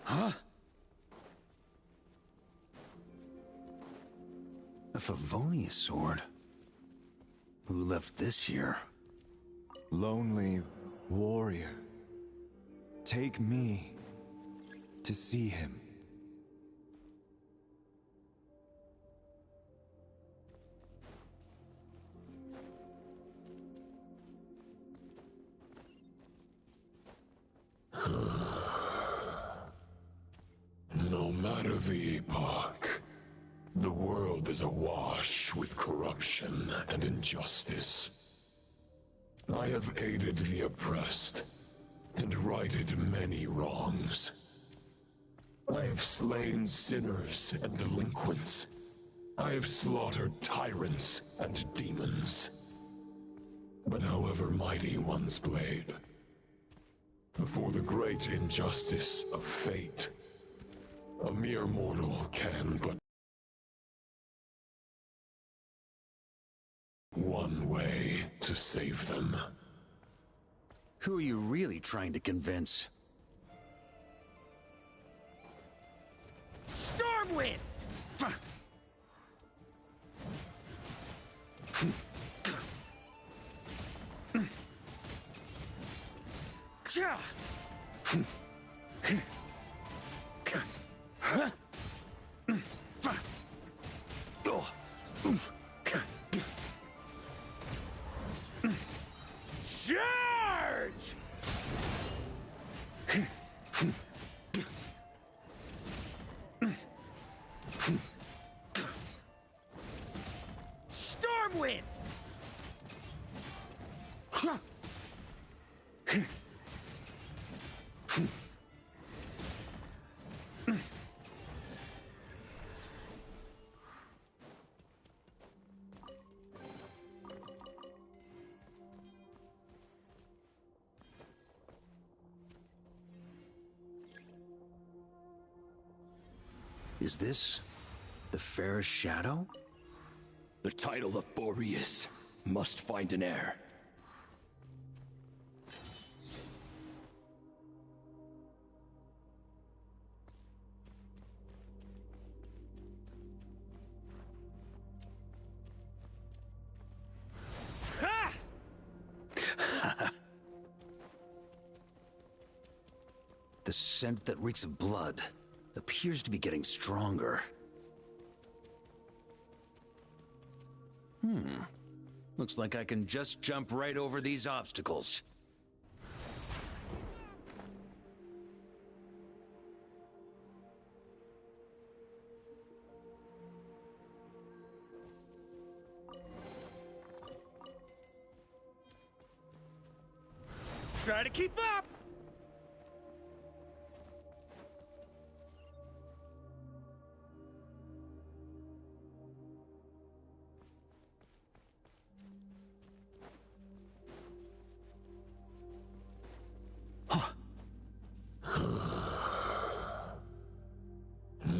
Huh? A Favonius sword? Who left this here? Lonely warrior. Take me to see him. No matter the epoch, the world is awash with corruption and injustice. I have aided the oppressed and righted many wrongs. I have slain sinners and delinquents. I have slaughtered tyrants and demons. But however mighty one's blade, before the great injustice of fate, a mere mortal can but one way to save them. Who are you really trying to convince? Stormwind! Charge! Stormwind! Is this the fairest shadow? The title of Boreas must find an heir. The scent that reeks of blood appears to be getting stronger. Looks like I can just jump right over these obstacles. Try to keep up!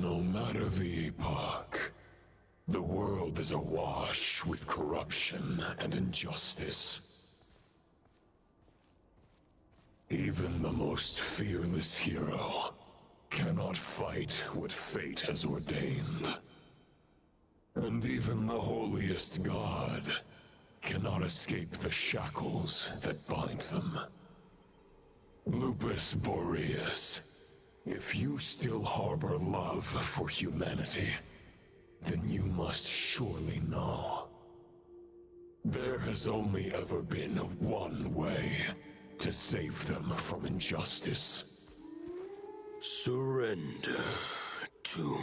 No matter the epoch, the world is awash with corruption and injustice. Even the most fearless hero cannot fight what fate has ordained. And even the holiest god cannot escape the shackles that bind them. Lupus Boreas, if you still harbor love for humanity, then you must surely know. There has only ever been one way to save them from injustice. Surrender to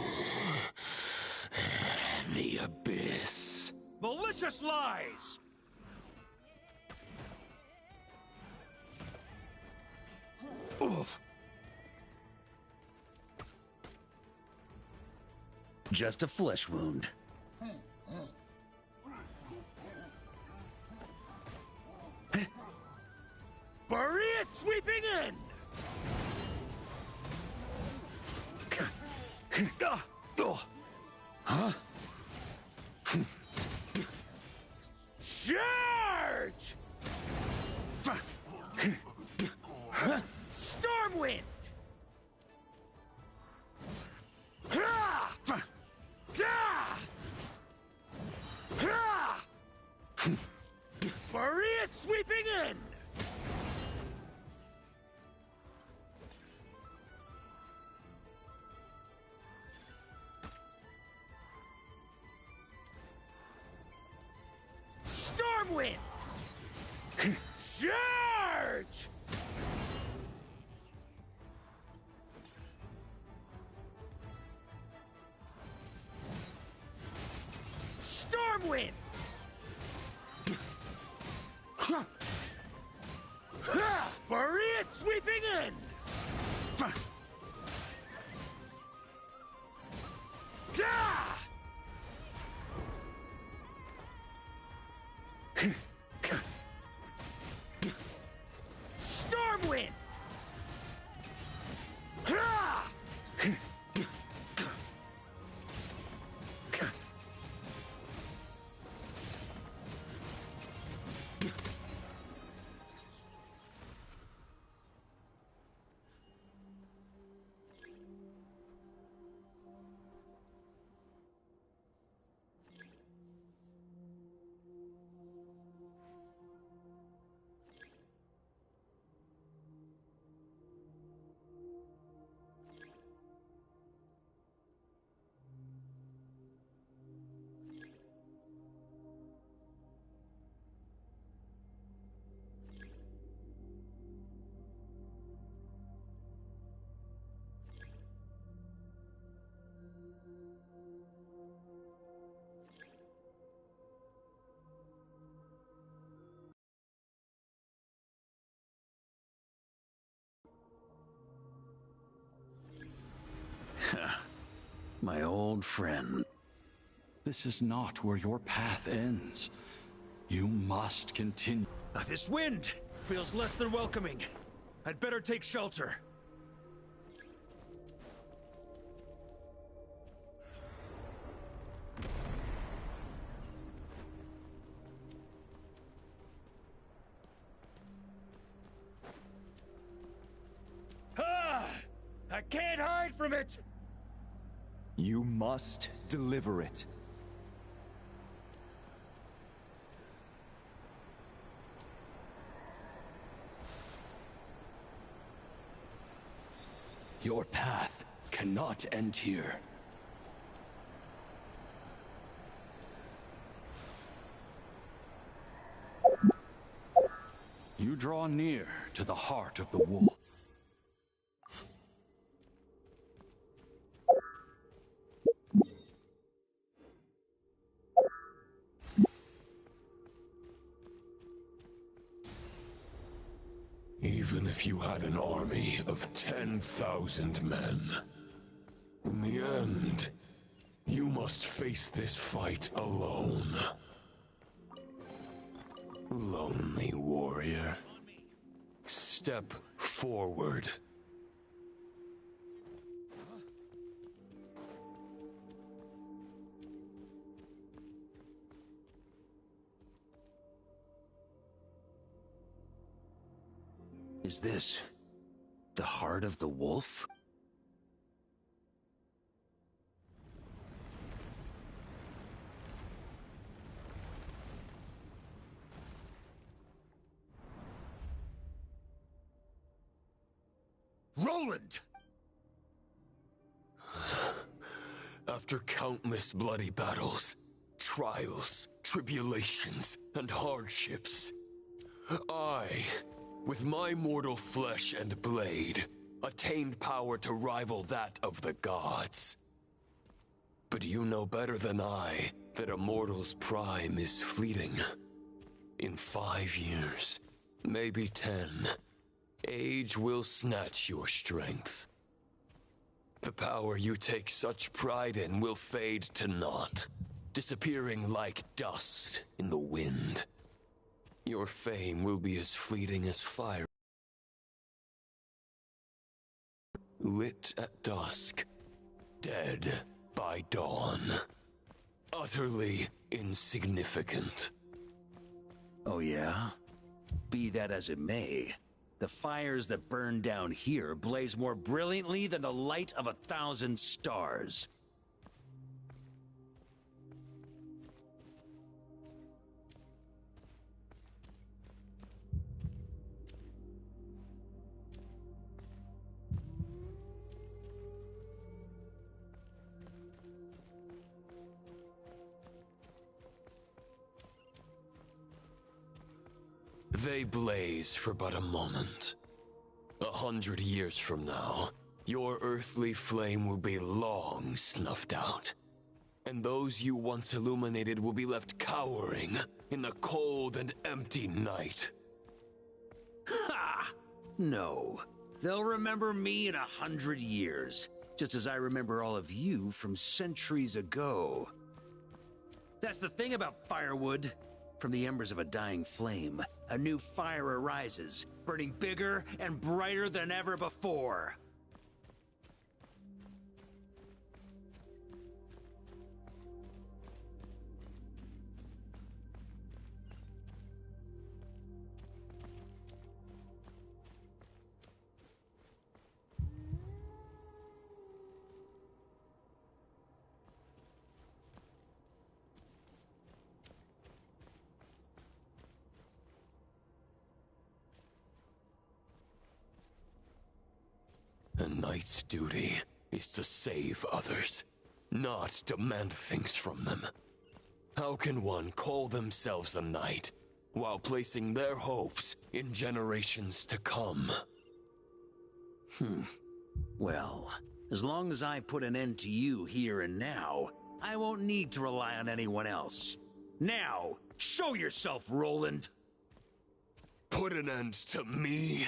the abyss. Malicious lies! Oof. Just a flesh wound. Boreas sweeping in! Huh? Charge! Stormwind! Stormwind! Charge! Stormwind! Maria sweeping in! Gah! Stormwind! Ha! My old friend. This is not where your path ends. You must continue. This wind feels less than welcoming. I'd better take shelter. Ah! I can't hide from it! You must deliver it. Your path cannot end here. You draw near to the heart of the wolf. Even if you had an army of 10,000 men, in the end, you must face this fight alone. Lonely warrior. Step forward. Is this the heart of the wolf? Roland! After countless bloody battles, trials, tribulations, and hardships, I, with my mortal flesh and blade, attained power to rival that of the gods. But you know better than I that a mortal's prime is fleeting. In 5 years, maybe 10, age will snatch your strength. The power you take such pride in will fade to naught, disappearing like dust in the wind. Your fame will be as fleeting as fire, lit at dusk, dead by dawn. Utterly insignificant. Oh yeah? Be that as it may, the fires that burn down here blaze more brilliantly than the light of 1,000 stars. They blaze for but a moment. 100 years from now, your earthly flame will be long snuffed out. And those you once illuminated will be left cowering in the cold and empty night. Ha! No. They'll remember me in 100 years, just as I remember all of you from centuries ago. That's the thing about firewood. From the embers of a dying flame, a new fire arises, burning bigger and brighter than ever before. A knight's duty is to save others, not demand things from them. How can one call themselves a knight while placing their hopes in generations to come? Well, as long as I put an end to you here and now, I won't need to rely on anyone else. Now, show yourself, Roland! Put an end to me?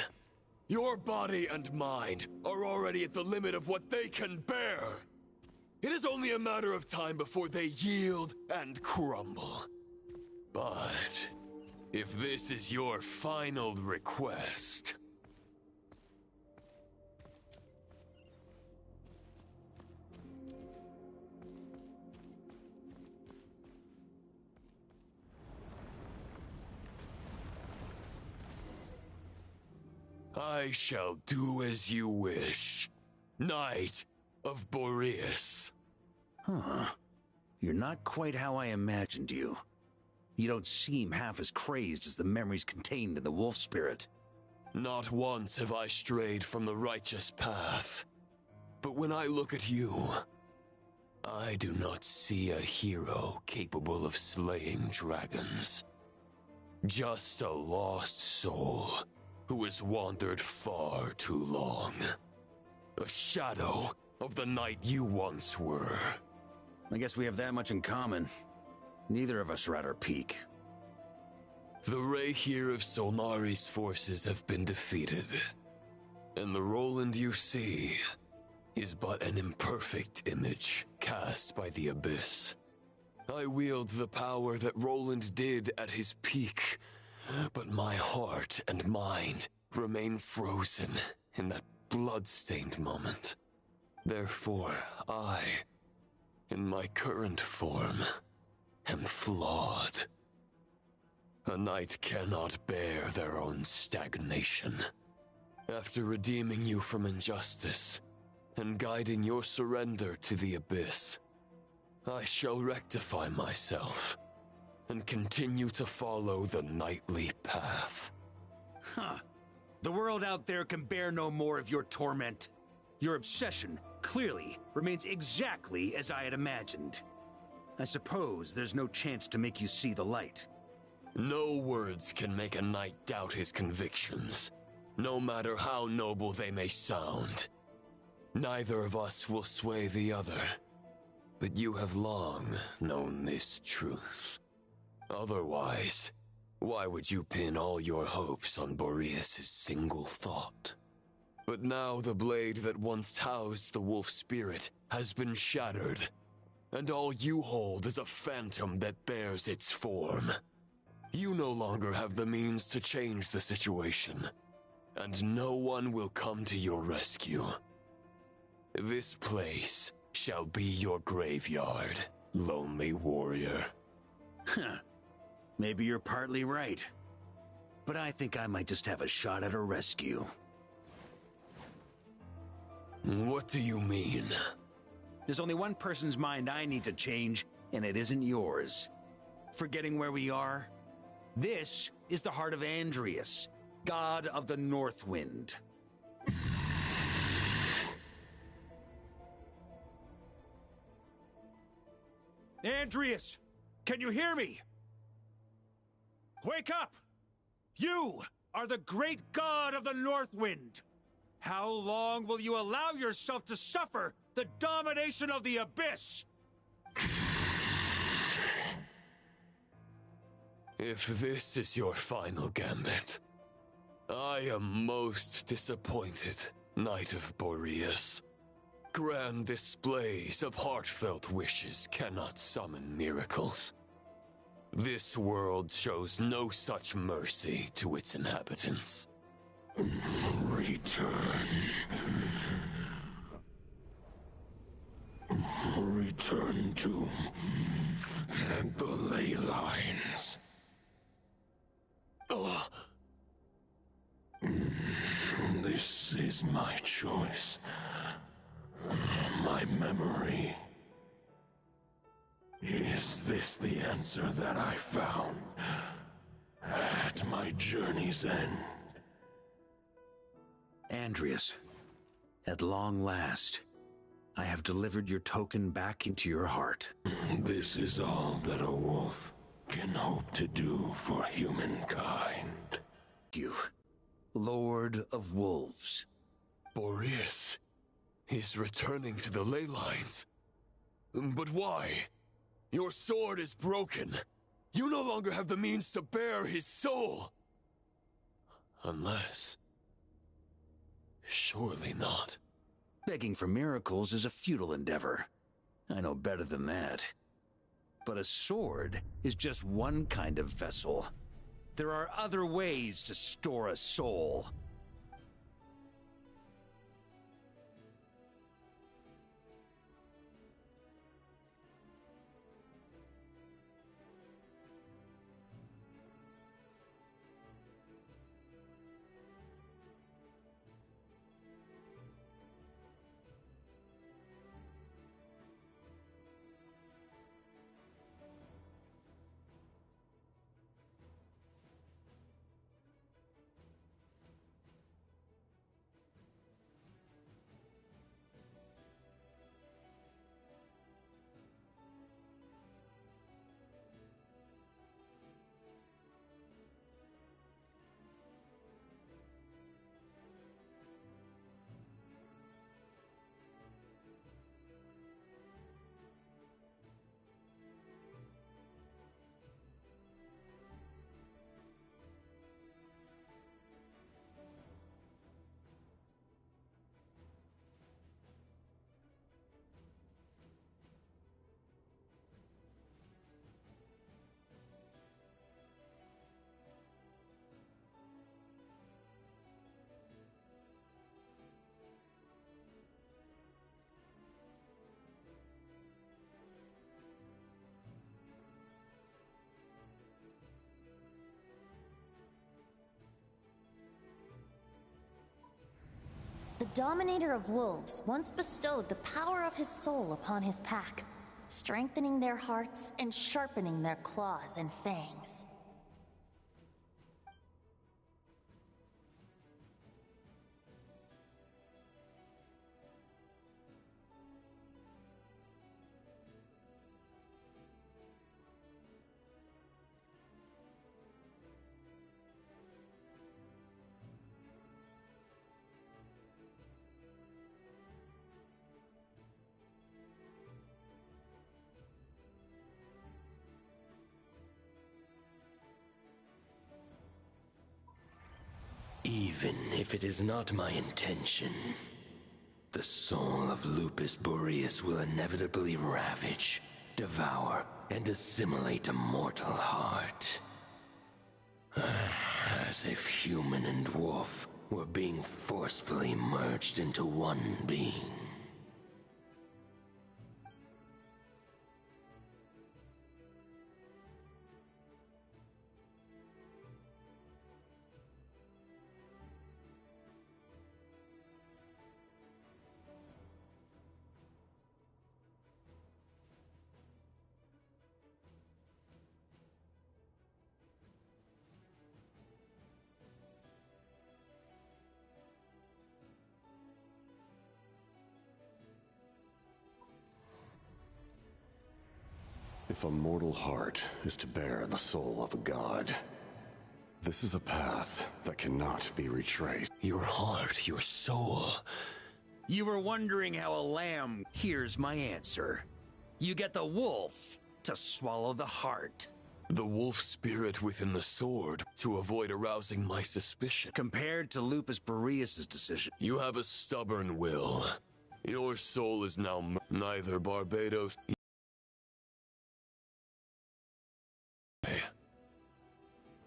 Your body and mind are already at the limit of what they can bear. It is only a matter of time before they yield and crumble. But if this is your final request... I shall do as you wish, Knight of Boreas. Huh. You're not quite how I imagined you. You don't seem half as crazed as the memories contained in the wolf spirit. Not once have I strayed from the righteous path. But when I look at you, I do not see a hero capable of slaying dragons. Just a lost soul who has wandered far too long. A shadow of the knight you once were. I guess we have that much in common. Neither of us are at our peak. The Rayhir of Solnari's forces have been defeated, and the Roland you see is but an imperfect image cast by the Abyss. I wield the power that Roland did at his peak, but my heart and mind remain frozen in that blood-stained moment. Therefore, I, in my current form, am flawed. A knight cannot bear their own stagnation. After redeeming you from injustice and guiding your surrender to the Abyss, I shall rectify myself and continue to follow the knightly path. Huh. The world out there can bear no more of your torment. Your obsession, clearly, remains exactly as I had imagined. I suppose there's no chance to make you see the light. No words can make a knight doubt his convictions, no matter how noble they may sound. Neither of us will sway the other, but you have long known this truth. Otherwise, why would you pin all your hopes on Boreas' single thought? But now the blade that once housed the wolf spirit has been shattered, and all you hold is a phantom that bears its form. You no longer have the means to change the situation, and no one will come to your rescue. This place shall be your graveyard, lonely warrior. Huh. Maybe you're partly right. But I think I might just have a shot at a rescue. What do you mean? There's only one person's mind I need to change, and it isn't yours. Forgetting where we are? This is the heart of Andrias, god of the North Wind. Andrias! Can you hear me? Wake up! You are the great god of the Northwind! How long will you allow yourself to suffer the domination of the Abyss? If this is your final gambit, I am most disappointed, Knight of Boreas. Grand displays of heartfelt wishes cannot summon miracles. This world shows no such mercy to its inhabitants. Return. Return to the ley lines. This is my choice. My memory. Is this the answer that I found at my journey's end? Andreas, at long last, I have delivered your token back into your heart. This is all that a wolf can hope to do for humankind. You, Lord of Wolves. Boreas is returning to the ley lines. But why? Your sword is broken. You no longer have the means to bear his soul. Unless... surely not. Begging for miracles is a futile endeavor. I know better than that. But a sword is just one kind of vessel. There are other ways to store a soul. The Dominator of Wolves once bestowed the power of his soul upon his pack, strengthening their hearts and sharpening their claws and fangs. Even if it is not my intention, the soul of Lupus Boreas will inevitably ravage, devour, and assimilate a mortal heart. As if human and wolf were being forcefully merged into one being. If a mortal heart is to bear the soul of a god, This is a path that cannot be retraced. Your heart, your soul. You were wondering how a lamb hears my answer. You get the wolf to swallow the heart. The wolf spirit within the sword to avoid arousing my suspicion. Compared to Lupus Boreas' decision. You have a stubborn will. Your soul is now neither Barbados.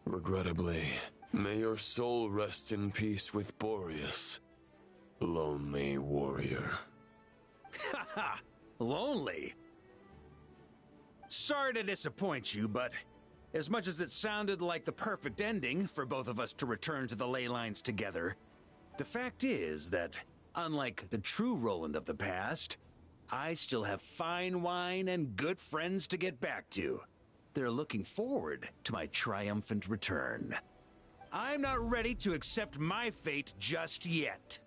Regrettably, may your soul rest in peace with Boreas, lonely warrior. Haha, lonely? Sorry to disappoint you, but as much as it sounded like the perfect ending for both of us to return to the ley lines together, the fact is that, unlike the true Roland of the past, I still have fine wine and good friends to get back to. They're looking forward to my triumphant return. I'm not ready to accept my fate just yet.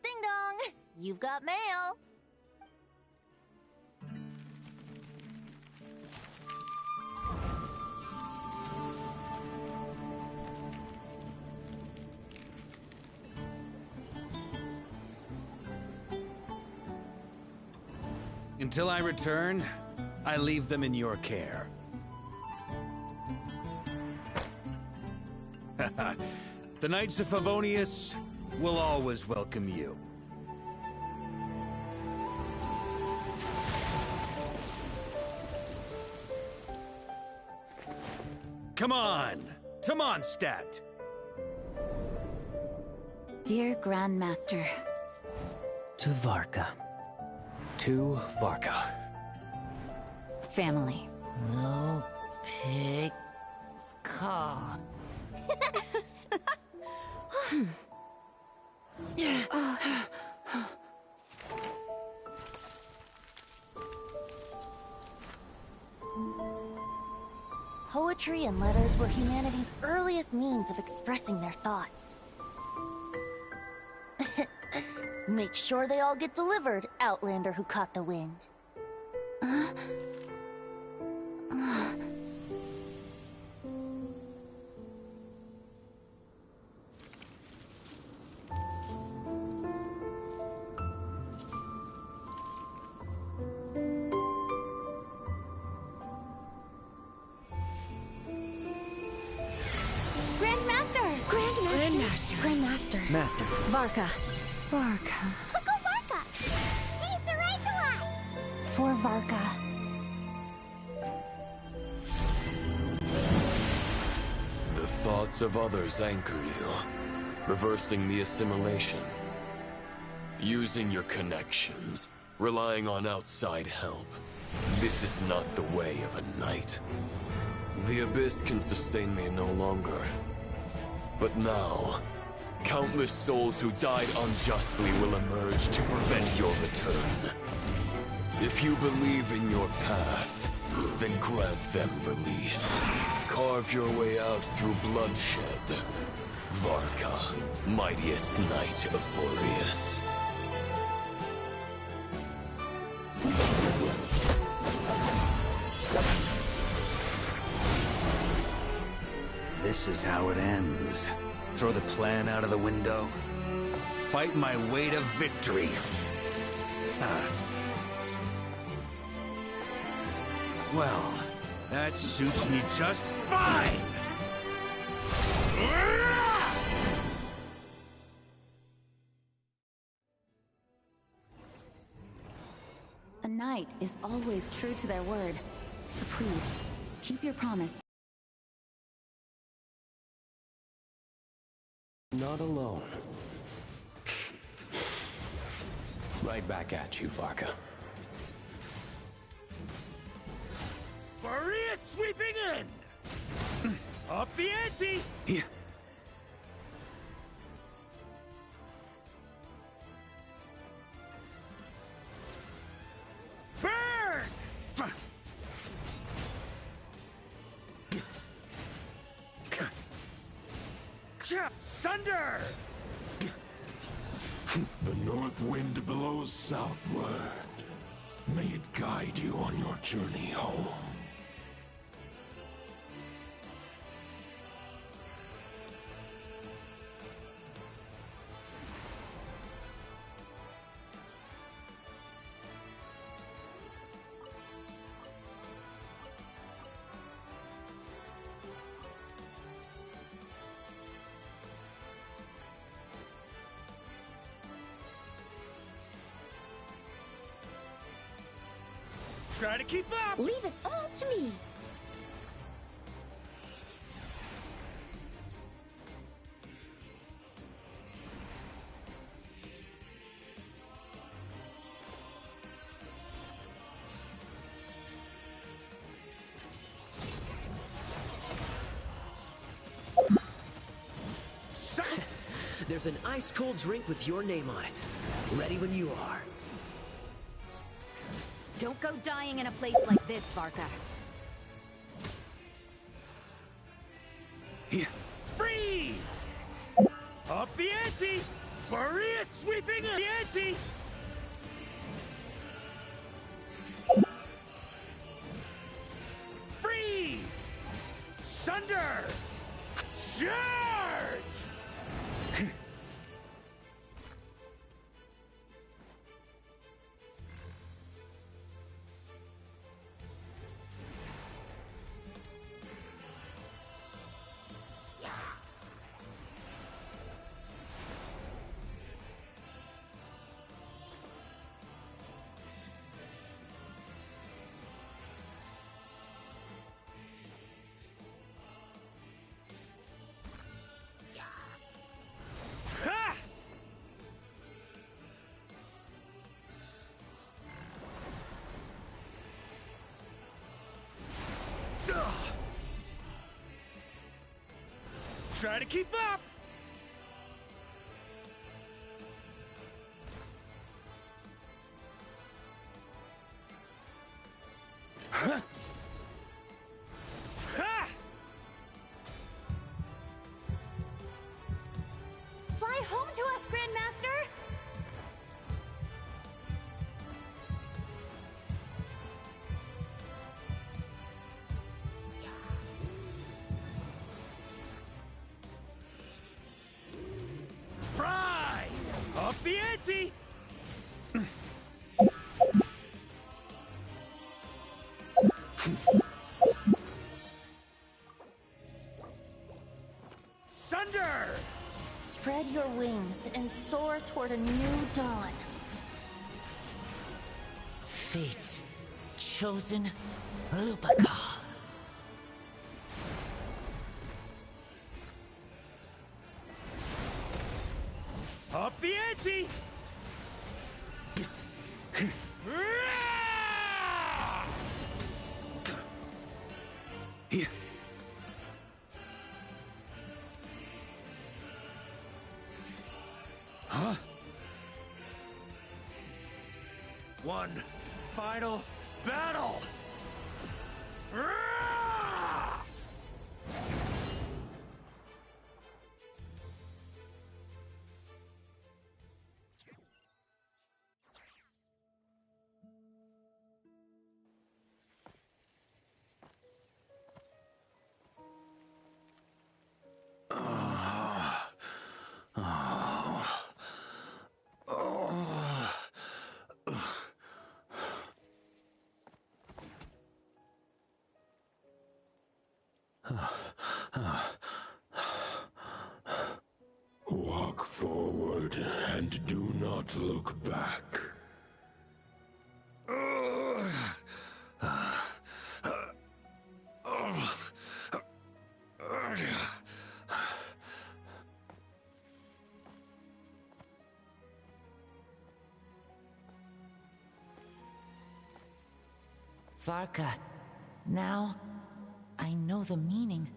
Ding dong! You've got mail! Until I return, I leave them in your care. The Knights of Favonius will always welcome you. Come on! To Mondstadt! Dear Grandmaster. To Varka. To Varka. Family. No pig call. Poetry and letters were humanity's earliest means of expressing their thoughts. Make sure they all get delivered, Outlander who caught the wind. Grandmaster. Master. Varka. Uncle Varka! He's the right to us! For Varka. The thoughts of others anchor you, reversing the assimilation. Using your connections, relying on outside help. This is not the way of a knight. The Abyss can sustain me no longer. But now, countless souls who died unjustly will emerge to prevent your return. If you believe in your path, then grant them release. Carve your way out through bloodshed. Varka, mightiest knight of Boreas. This is how it ends. Throw the plan out of the window. Fight my way to victory. Well, that suits me just fine! A knight is always true to their word. So please, keep your promise. Not alone. Right back at you, Varka. Boreas sweeping in! Up the ante! Here. Burn! Sunder! The north wind blows southward. May it guide you on your journey home. Try to keep up! Leave it all to me! There's an ice-cold drink with your name on it. Ready when you are. Don't go dying in a place like this, Varka. Freeze! Up the ante! Boreas sweeping the ante! Freeze! Sunder! Charge! Try to keep up! Huh. Ha! Fly home to us, Grandmaster! Fry! Up the ante! Sunder! Spread your wings and soar toward a new dawn. Fate's chosen Lupaka. Up the ante! Huh? One final battle! Walk forward and do not look back. Varka, now I know the meaning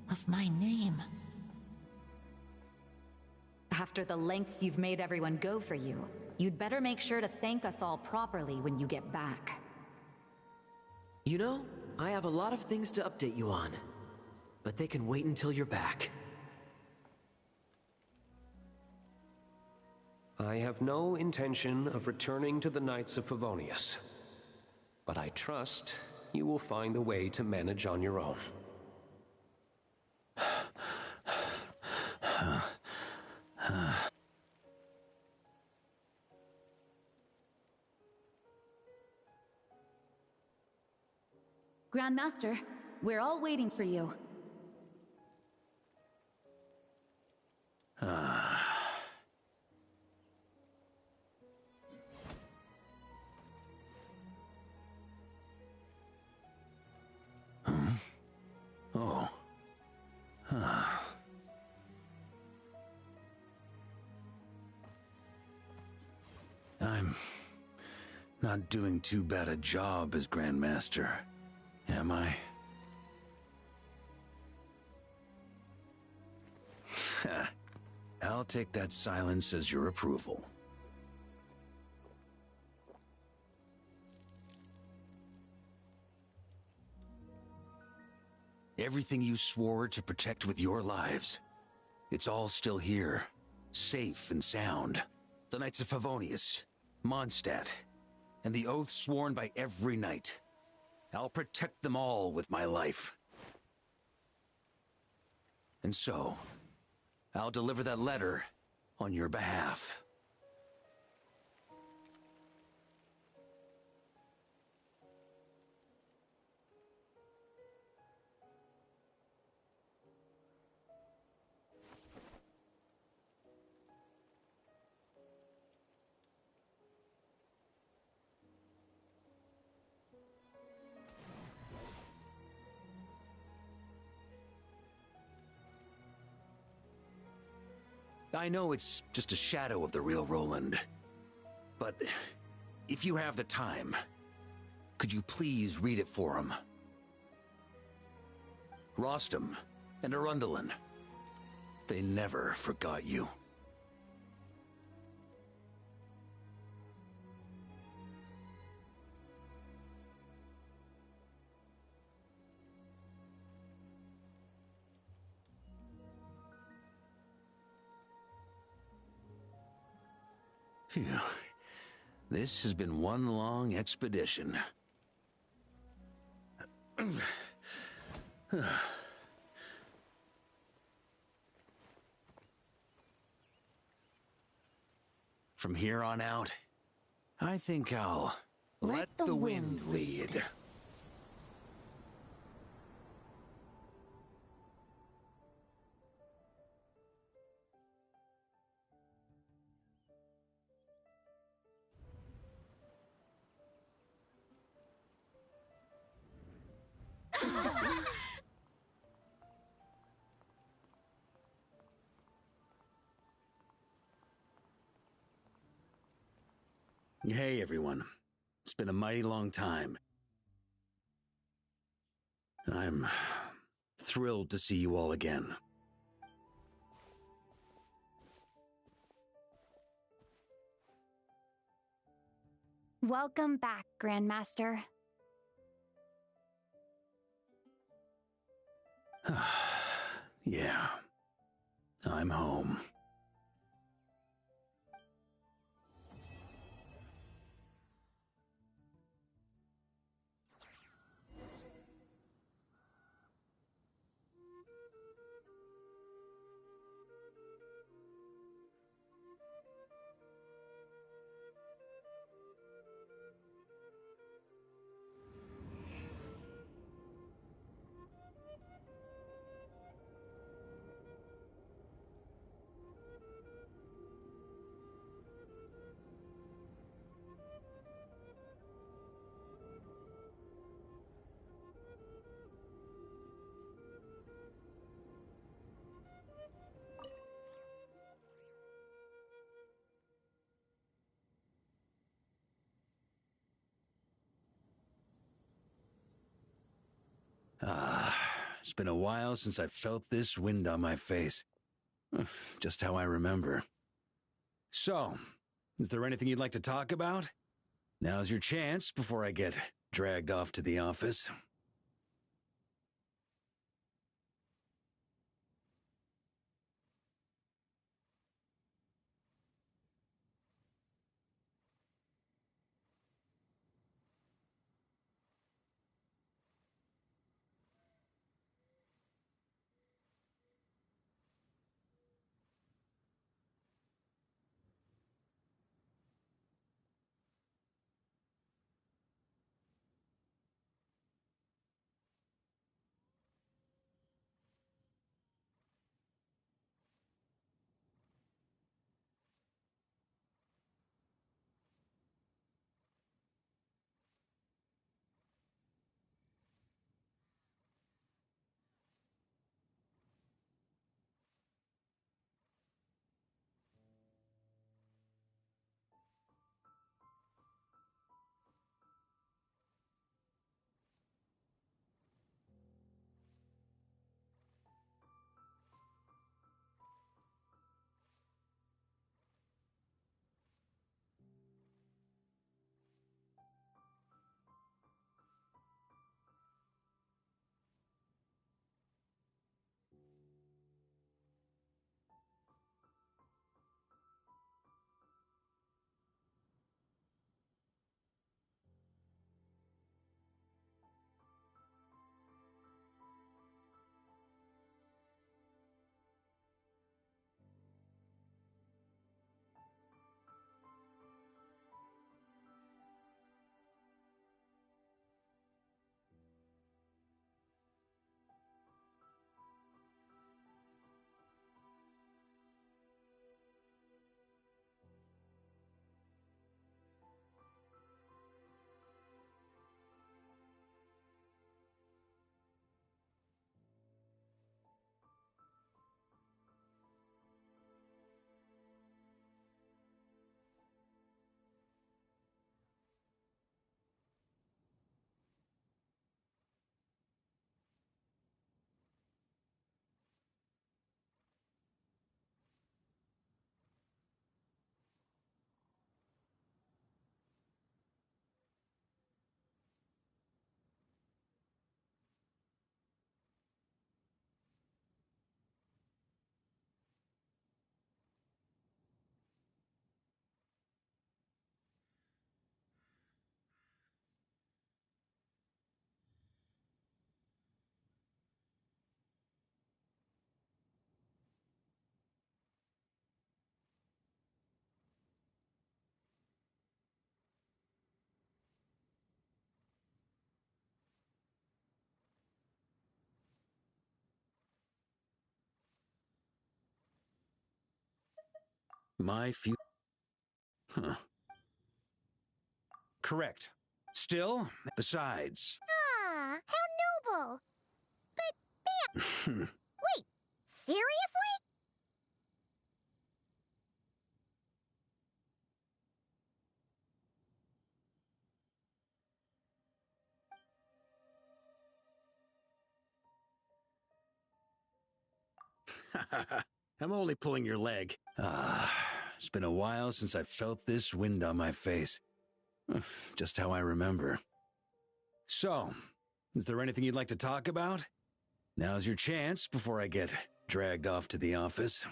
of my name. After the lengths you've made everyone go for you, you'd better make sure to thank us all properly when you get back. You know, I have a lot of things to update you on. But they can wait until you're back. I have no intention of returning to the Knights of Favonius. But I trust you will find a way to manage on your own. Grandmaster, we're all waiting for you. I'm not doing too bad a job as Grandmaster, am I? I'll take that silence as your approval. Everything you swore to protect with your lives, it's all still here, safe and sound. The Knights of Favonius, Mondstadt, and the oath sworn by every knight. I'll protect them all with my life. And so, I'll deliver that letter on your behalf. I know it's just a shadow of the real Roland, but if you have the time, could you please read it for him? Rostam and Arundelen, they never forgot you. Phew. This has been one long expedition. From here on out, I think I'll let the wind lead. Hey, everyone. It's been a mighty long time. I'm thrilled to see you all again. Welcome back, Grandmaster. Yeah, I'm home. It's been a while since I felt this wind on my face. Just how I remember. So, is there anything you'd like to talk about? Now's your chance before I get dragged off to the office. My few... Huh. Correct. Still, besides... Ah, how noble! But, bam! Wait, seriously? I'm only pulling your leg. It's been a while since I felt this wind on my face. Just how I remember. So, is there anything you'd like to talk about? Now's your chance before I get dragged off to the office.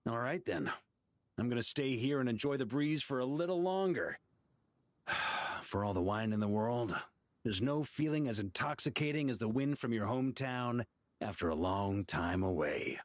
All right, then. I'm gonna stay here and enjoy the breeze for a little longer. For all the wine in the world, there's no feeling as intoxicating as the wind from your hometown after a long time away.